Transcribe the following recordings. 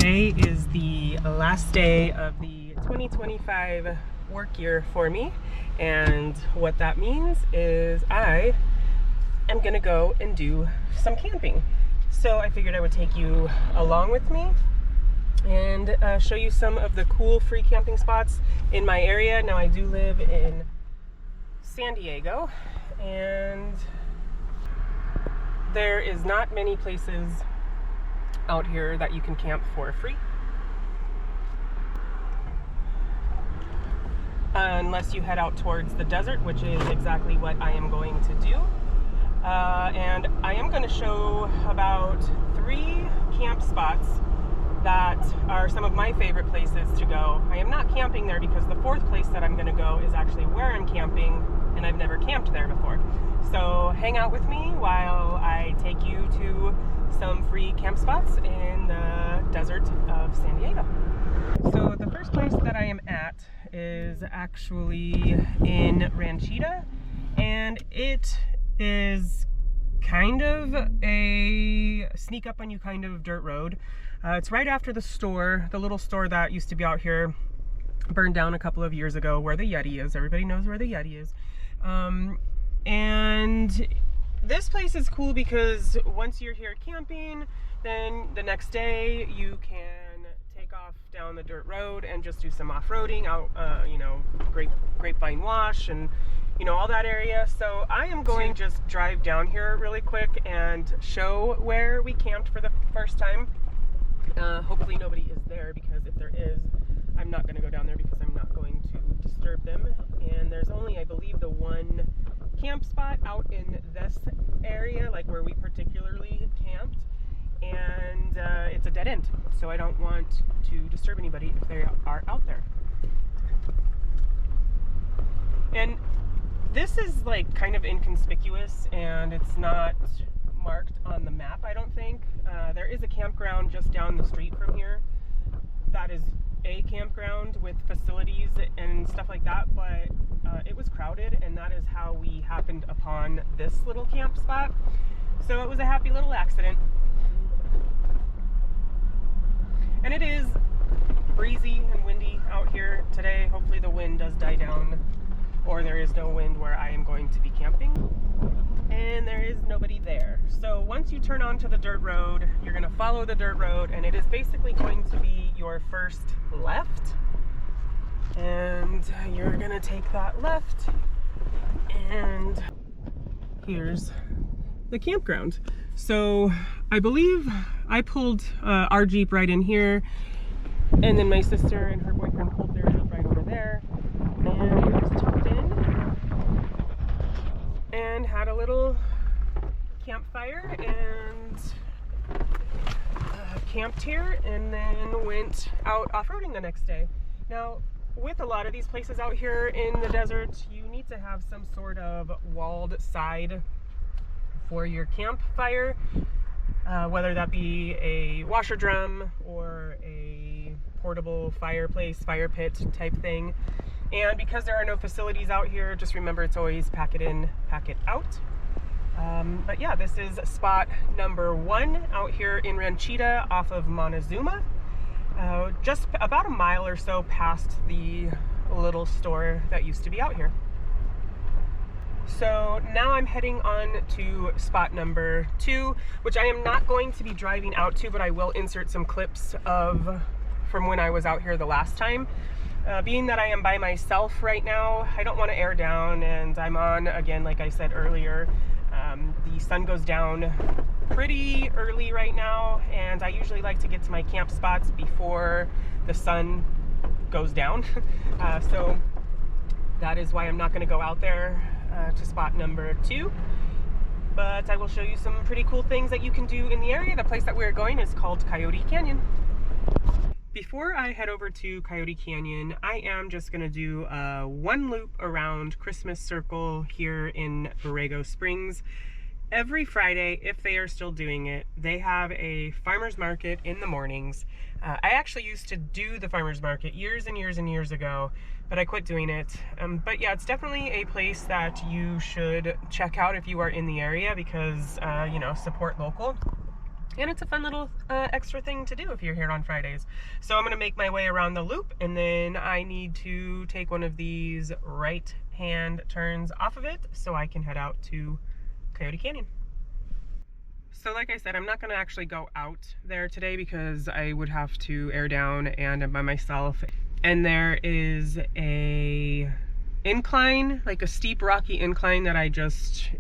Today is the last day of the 2025 work year for me, and what that means is I am gonna go and do some camping. So I figured I would take you along with me and show you some of the cool free camping spots in my area. Now I do live in San Diego, and there is not many places out here that you can camp for free, unless you head out towards the desert, which is exactly what I am going to do. And I am going to show about 3 camp spots that are some of my favorite places to go. I am not camping there because the 4th place that I'm going to go is actually where I'm camping, and I've never camped there before. So hang out with me while I take you to some free camp spots in the desert of San Diego. So the first place that I am at is actually in Ranchita, and it is kind of a sneak up on you kind of dirt road. It's right after the store, the little store that used to be out here, burned down a couple of years ago, where the Yeti is. Everybody knows where the Yeti is. And this place is cool because once you're here camping, then the next day you can take off down the dirt road and just do some off-roading out, Grapevine Wash and all that area. So I am going to just drive down here really quick and show where we camped for the first time. Hopefully nobody is there, because if there is, I'm not going to go down there because I'm not going to disturb them. And there's only, I believe, the one camp spot out in this area, like where we particularly camped, and it's a dead end, so I don't want to disturb anybody if they are out there. And this is like kind of inconspicuous, and it's not marked on the map, I don't think. There is a campground just down the street from here that is a campground with facilities and stuff like that, but it was crowded, and that is how we happened upon this little camp spot. So it was a happy little accident. And it is breezy and windy out here today. Hopefully the wind does die down, or there is no wind where I am going to be camping. And there is nobody there. So once you turn onto the dirt road, you're going to follow the dirt road, and it is basically going to be your first left. And you're going to take that left, and here's the campground. So I believe I pulled our Jeep right in here, and then my sister and her boyfriend pulled their Jeep right over there, and we just tucked in and had a little campfire and camped here, and then went out off-roading the next day. Now, with a lot of these places out here in the desert, you need to have some sort of walled side for your campfire, whether that be a washer drum or a portable fireplace, fire pit type thing. And because there are no facilities out here, just remember it's always pack it in, pack it out. But yeah, this is spot number 1 out here in Ranchita off of Montezuma. Just about a mile or so past the little store that used to be out here. So now I'm heading on to spot number 2, which I am not going to be driving out to, but I will insert some clips from when I was out here the last time. Being that I am by myself right now, I don't want to air down, and I'm on, again, like I said earlier, the sun goes down pretty early right now, and I usually like to get to my camp spots before the sun goes down. So that is why I'm not going to go out there to spot number 2. But I will show you some pretty cool things that you can do in the area. The place that we're going is called Coyote Canyon. Before I head over to Coyote Canyon, I am just going to do one loop around Christmas Circle here in Borrego Springs. Every Friday, if they are still doing it, they have a farmer's market in the mornings. I actually used to do the farmer's market years and years and years ago, but I quit doing it. But yeah, it's definitely a place that you should check out if you are in the area, because, support local. And it's a fun little extra thing to do if you're here on Fridays. So I'm gonna make my way around the loop, and then I need to take one of these right hand turns off of it so I can head out to Coyote Canyon. So like I said, I'm not gonna actually go out there today because I would have to air down and I'm by myself. And there is a incline, like a steep rocky incline that I just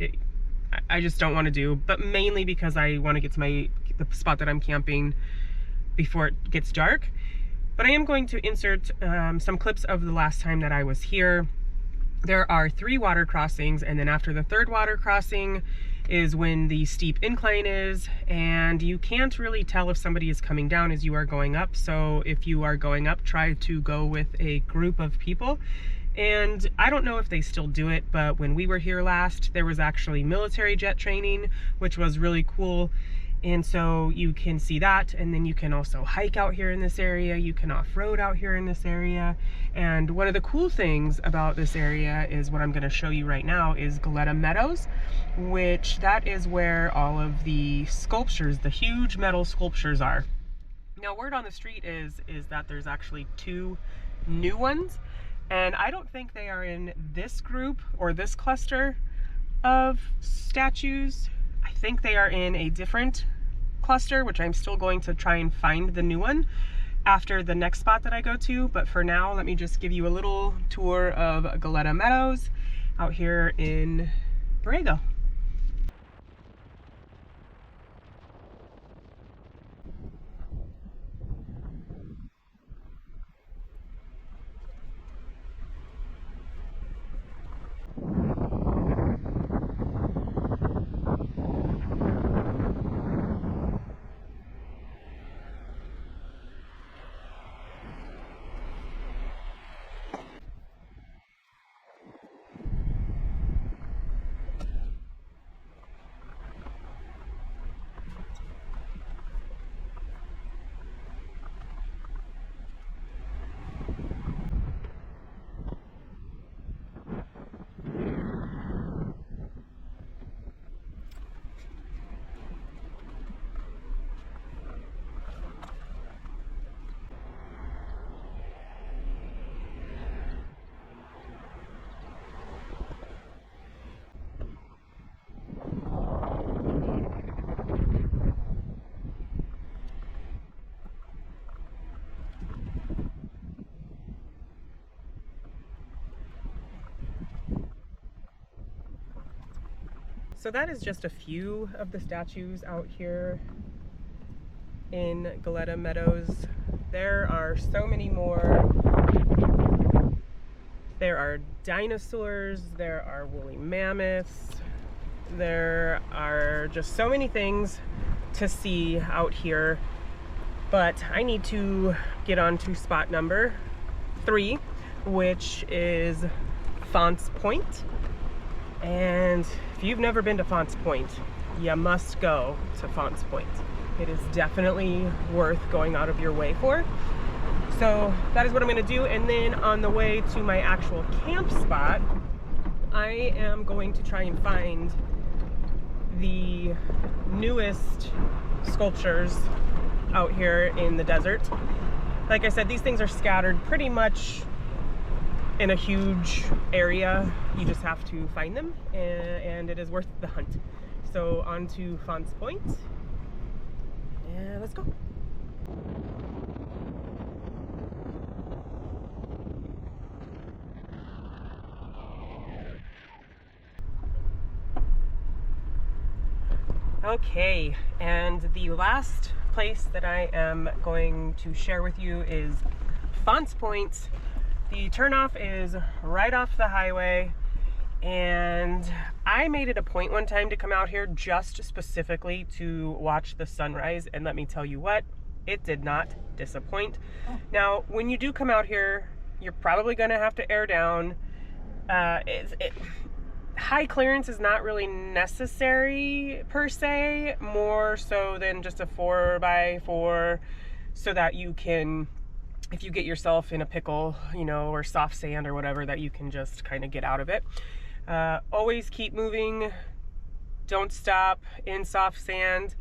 don't want to do, but mainly because I want to get to the spot that I'm camping before it gets dark. But I am going to insert some clips of the last time that I was here. There are 3 water crossings, and then after the 3rd water crossing is when the steep incline is, and you can't really tell if somebody is coming down as you are going up. So if you are going up, try to go with a group of people. And I don't know if they still do it, but when we were here last, there was actually military jet training, which was really cool. And so you can see that, and then you can also hike out here in this area. You can off-road out here in this area. And one of the cool things about this area is what I'm going to show you right now is Goleta Meadows, which that is where all of the sculptures, the huge metal sculptures are. Now, word on the street is that there's actually 2 new ones, and I don't think they are in this group or this cluster of statues. I think they are in a different cluster, which I'm still going to try and find the new one after the next spot that I go to. But for now, let me just give you a little tour of Goleta Meadows out here in Borrego. So that is just a few of the statues out here in Goleta Meadows. There are so many more. There are dinosaurs, there are woolly mammoths, there are just so many things to see out here. But I need to get on to spot number 3, which is Fonts Point. And if you've never been to Fonts Point, you must go to Fonts Point. It is definitely worth going out of your way for. So that is what I'm gonna do. And then on the way to my actual camp spot, I am going to try and find the newest sculptures out here in the desert. Like I said, these things are scattered pretty much in a huge area. You just have to find them, and it is worth the hunt. So on to Fonts Point, and let's go. Okay, and the last place that I am going to share with you is Fonts Point. The turnoff is right off the highway, and I made it a point one time to come out here just specifically to watch the sunrise, and let me tell you what, it did not disappoint. Now, when you do come out here, you're probably going to have to air down. High clearance is not really necessary per se, more so than just a 4x4, so that you can, if you get yourself in a pickle, you know, or soft sand or whatever, that you can just kind of get out of it. Always keep moving, don't stop in soft sand.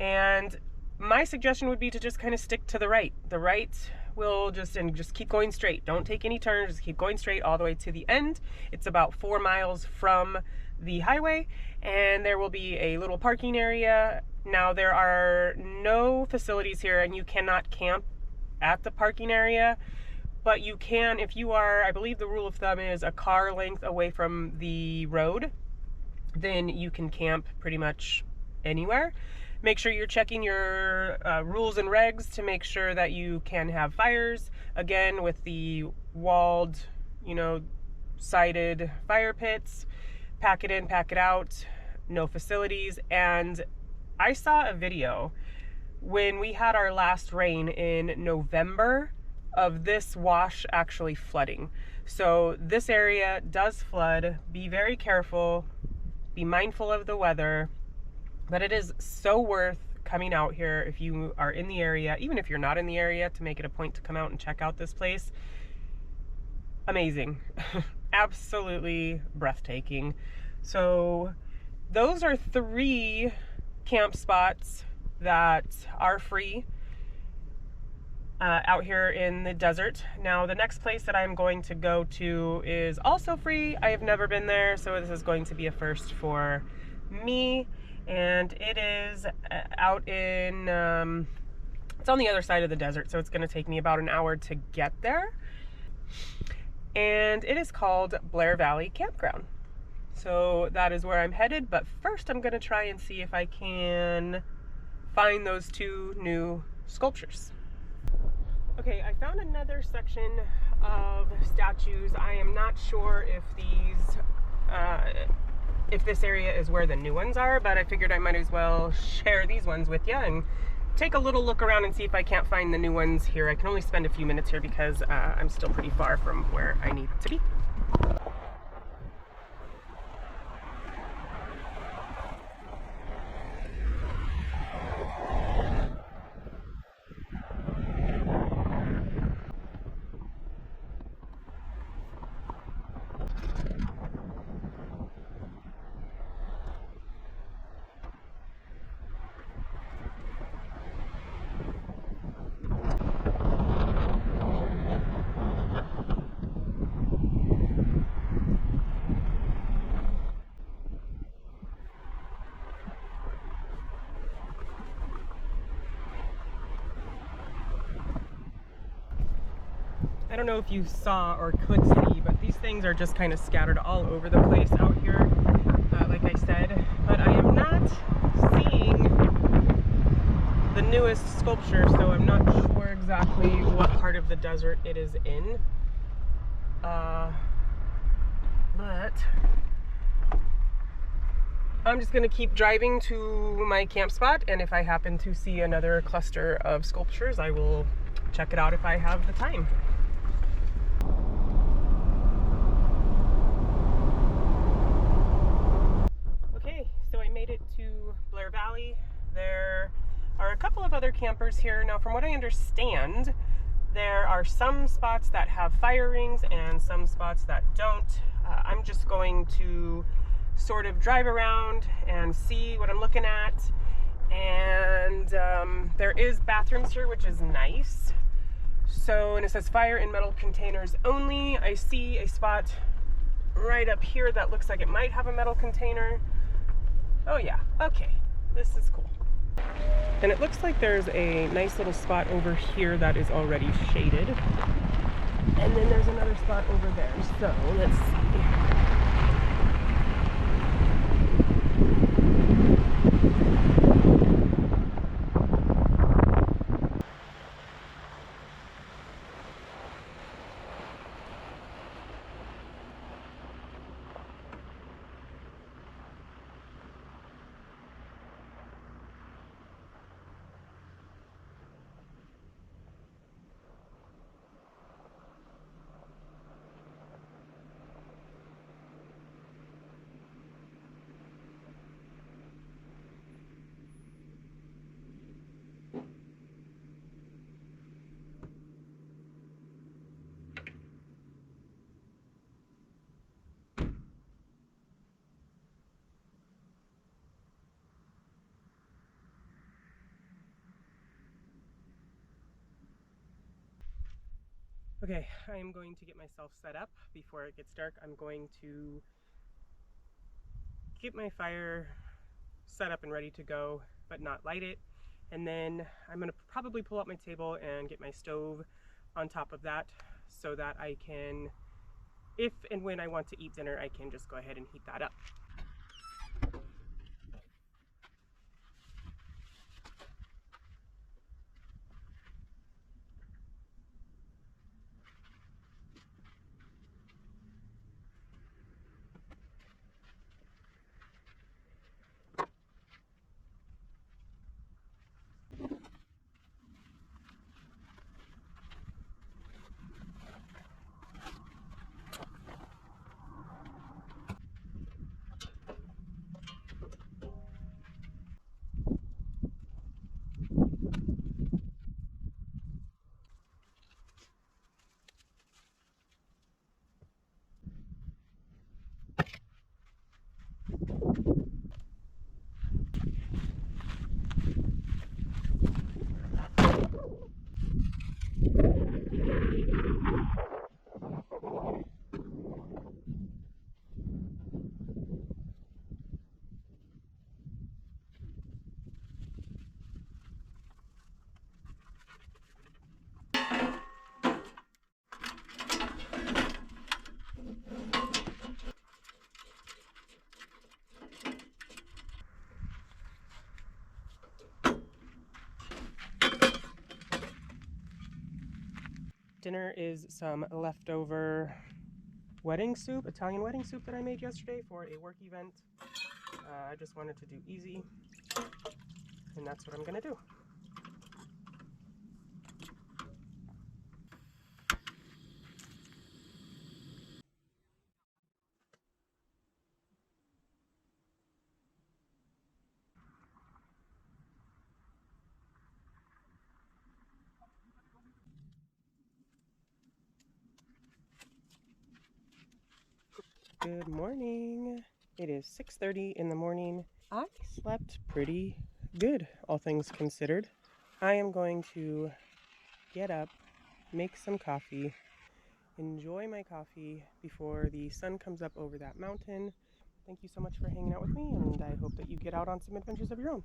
And my suggestion would be to just kind of stick to the right. The right will just keep going straight. Don't take any turns, just keep going straight all the way to the end. It's about 4 miles from the highway, and there will be a little parking area. Now, there are no facilities here, and you cannot camp at the parking area, but you can if you are, I believe the rule of thumb is a car length away from the road, then you can camp pretty much anywhere. Make sure you're checking your rules and regs to make sure that you can have fires. Again, with the walled, sided fire pits, pack it in, pack it out, no facilities. And I saw a video when we had our last rain in November of this wash actually flooding. So this area does flood. Be very careful, be mindful of the weather. But it is so worth coming out here if you are in the area, even if you're not in the area, to make it a point to come out and check out this place. Amazing. Absolutely breathtaking. So those are 3 camp spots that are free out here in the desert. Now, the next place that I'm going to go to is also free. I have never been there, so this is going to be a first for me. And it is out in, it's on the other side of the desert, so it's going to take me about an hour to get there. And it is called Blair Valley Campground. So that is where I'm headed, but first I'm going to try and see if I can find those 2 new sculptures. Okay, I found another section of statues. I am not sure if this area is where the new ones are, but I figured I might as well share these ones with you and take a little look around and see if I can't find the new ones here. I can only spend a few minutes here because I'm still pretty far from where I need to be. I don't know if you saw or could see, but these things are just kind of scattered all over the place out here, like I said. But I am not seeing the newest sculpture, so I'm not sure exactly what part of the desert it is in. But I'm just going to keep driving to my camp spot, and if I happen to see another cluster of sculptures, I will check it out if I have the time. Blair Valley. There are a couple of other campers here. Now, from what I understand, there are some spots that have fire rings and some spots that don't. I'm just going to sort of drive around and see what I'm looking at. And there is bathrooms here, which is nice. So, and it says fire in metal containers only. I see a spot right up here that looks like it might have a metal container. Oh yeah, okay, this is cool. And it looks like there's a nice little spot over here that is already shaded. And then there's another spot over there, so let's see. Okay, I am going to get myself set up before it gets dark. I'm going to get my fire set up and ready to go, but not light it. And then I'm gonna probably pull out my table and get my stove on top of that so that I can, if and when I want to eat dinner, I can just go ahead and heat that up. Dinner is some leftover wedding soup, Italian wedding soup that I made yesterday for a work event. I just wanted to do easy, and that's what I'm gonna do. Good morning. It is 6:30 in the morning. I slept pretty good, all things considered. I am going to get up, make some coffee, enjoy my coffee before the sun comes up over that mountain. Thank you so much for hanging out with me, and I hope that you get out on some adventures of your own.